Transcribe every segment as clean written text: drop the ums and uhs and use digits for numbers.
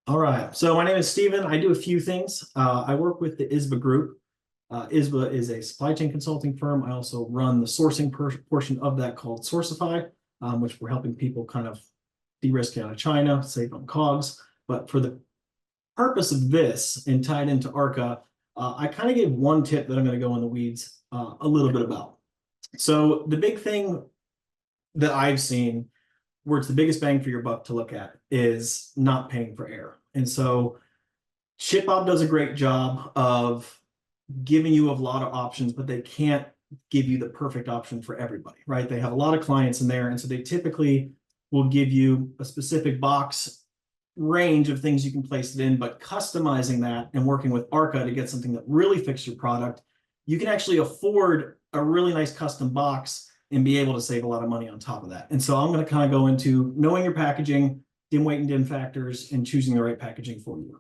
All right. So my name is Steven. I do a few things. I work with the ISBA group. ISBA is a supply chain consulting firm. I also run the sourcing portion of that called Sourcify, which we're helping people kind of de-risk out of China, save on COGS. But for the purpose of this and tied into Arka, I kind of gave one tip that I'm going to go in the weeds a little bit about. So the big thing that I've seen where it's the biggest bang for your buck to look at is not paying for air. And so ShipBob does a great job of giving you a lot of options, but they can't give you the perfect option for everybody, right? They have a lot of clients in there. And so they typically will give you a specific box range of things you can place it in, but customizing that and working with Arka to get something that really fits your product, you can actually afford a really nice custom box and be able to save a lot of money on top of that. And so I'm going to kind of go into knowing your packaging, dim weight and dim factors, and choosing the right packaging for you.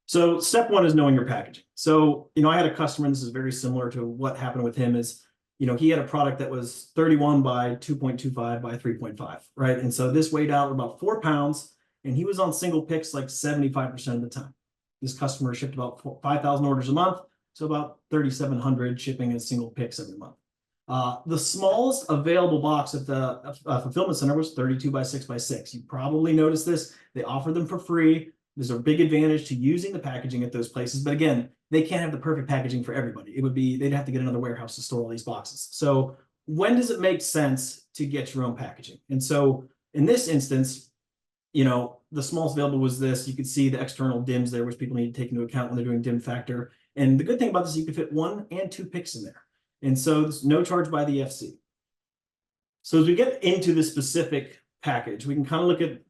So step one is knowing your packaging. So, I had a customer, and this is very similar to what happened with him is, he had a product that was 31 by 2.25 by 3.5, right? And so this weighed out about 4 pounds, and he was on single picks like 75% of the time. This customer shipped about 5,000 orders a month, so about 3,700 shipping as single picks every month. The smallest available box at the fulfillment center was 32 by 6 by 6. You probably noticed this. They offer them for free. There's a big advantage to using the packaging at those places. But again, they can't have the perfect packaging for everybody. They'd have to get another warehouse to store all these boxes. So when does it make sense to get your own packaging? And so in this instance, the smallest available was this. You could see the external dims there, which people need to take into account when they're doing dim factor. And the good thing about this, you can fit 1 and 2 picks in there. And so there's no charge by the FC. So as we get into the specific package, we can kind of look at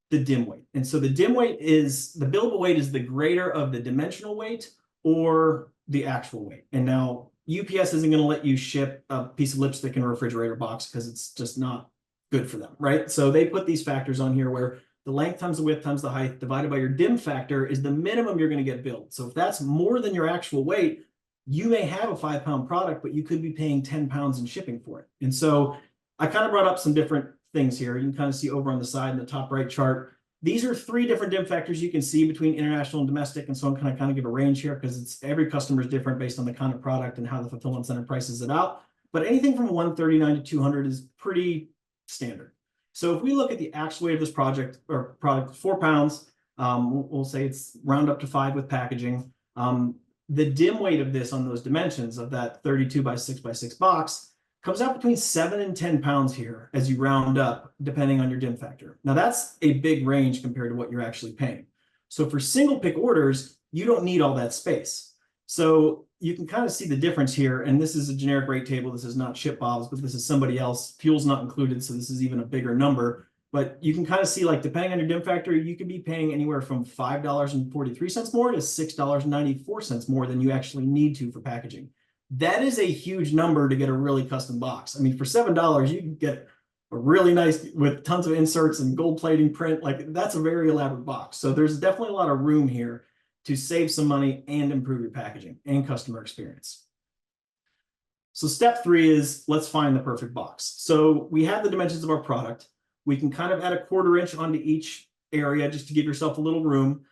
the dim weight. And so the dim weight is, the billable weight is the greater of the dimensional weight or the actual weight. And now UPS isn't going to let you ship a piece of lipstick in a refrigerator box because it's just not good for them, right? So they put these factors on here where the length times the width times the height divided by your dim factor is the minimum you're going to get billed. So if that's more than your actual weight, you may have a 5-pound product, but you could be paying 10 pounds in shipping for it. And so I kind of brought up some different things here. You can kind of see over on the side in the top right chart. These are 3 different dim factors you can see between international and domestic. And so I'm kind of give a range here because every customer is different based on the kind of product and how the fulfillment center prices it out. But anything from 139 to 200 is pretty standard. So if we look at the actual weight of this product, 4 pounds, we'll say it's round up to 5 with packaging. The dim weight of this on those dimensions of that 32 by 6 by 6 box comes out between 7 and 10 pounds here as you round up, depending on your dim factor. Now that's a big range compared to what you're actually paying. So for single pick orders, you don't need all that space. So you can kind of see the difference here. And this is a generic rate table. This is not ShipBob's, but this is somebody else. Fuel's not included. So this is even a bigger number. But you can kind of see, like, depending on your dim factor, you could be paying anywhere from $5.43 more to $6.94 more than you actually need to for packaging. That is a huge number to get a really custom box. I mean, for $7, you can get a really nice, with tons of inserts and gold plating print. Like, that's a very elaborate box. So there's definitely a lot of room here to save some money and improve your packaging and customer experience. So step 3 is let's find the perfect box. So we have the dimensions of our product. We can kind of add a 1/4 inch onto each area just to give yourself a little room.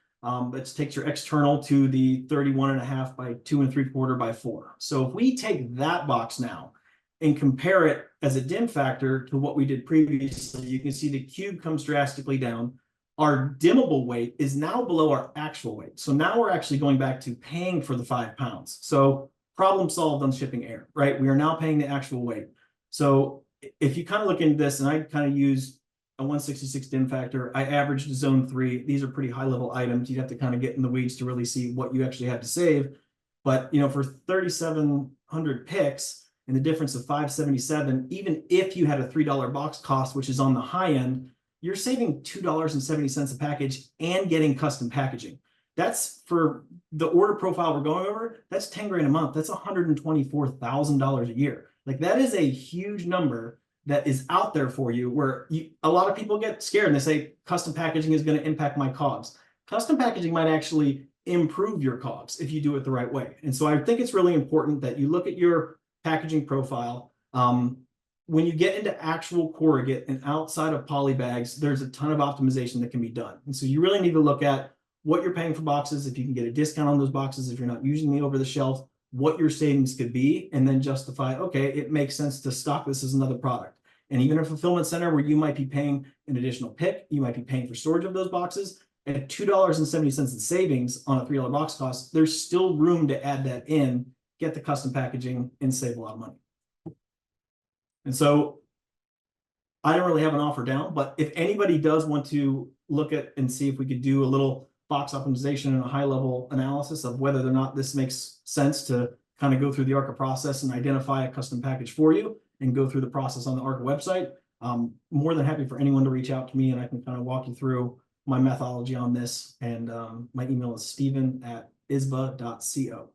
It takes your external to the 31.5 by 2 3/4 by 4. So if we take that box now and compare it as a dim factor to what we did previously, you can see the cube comes drastically down. Our dimmable weight is now below our actual weight. So now we're actually going back to paying for the 5 pounds. So problem solved on shipping air, right? We are now paying the actual weight. So if you kind of look into this, and I kind of use a 166 dim factor, I averaged zone 3. These are pretty high level items. You'd have to kind of get in the weeds to really see what you actually have to save. But for 3,700 picks and the difference of 577, even if you had a $3 box cost, which is on the high end, you're saving $2.70 a package and getting custom packaging. That's for the order profile we're going over. That's 10 grand a month. That's $124,000 a year. Like, that is a huge number that is out there for you, where a lot of people get scared and they say custom packaging is going to impact my COGS. Custom packaging might actually improve your COGS if you do it the right way. And so I think it's really important that you look at your packaging profile. when you get into actual corrugate and outside of poly bags, there's a ton of optimization that can be done. And so you really need to look at what you're paying for boxes, if you can get a discount on those boxes, if you're not using the over the shelf, what your savings could be, and then justify, okay, it makes sense to stock this as another product. And even a fulfillment center where you might be paying an additional pick, you might be paying for storage of those boxes, at $2.70 in savings on a $3 box cost, there's still room to add that in, get the custom packaging, and save a lot of money. And so I don't really have an offer down, but if anybody does want to look at and see if we could do a little box optimization and a high level analysis of whether or not this makes sense to kind of go through the Arka process and identify a custom package for you and go through the process on the Arka website, more than happy for anyone to reach out to me and I can kind of walk you through my methodology on this. And my email is steven@isba.co.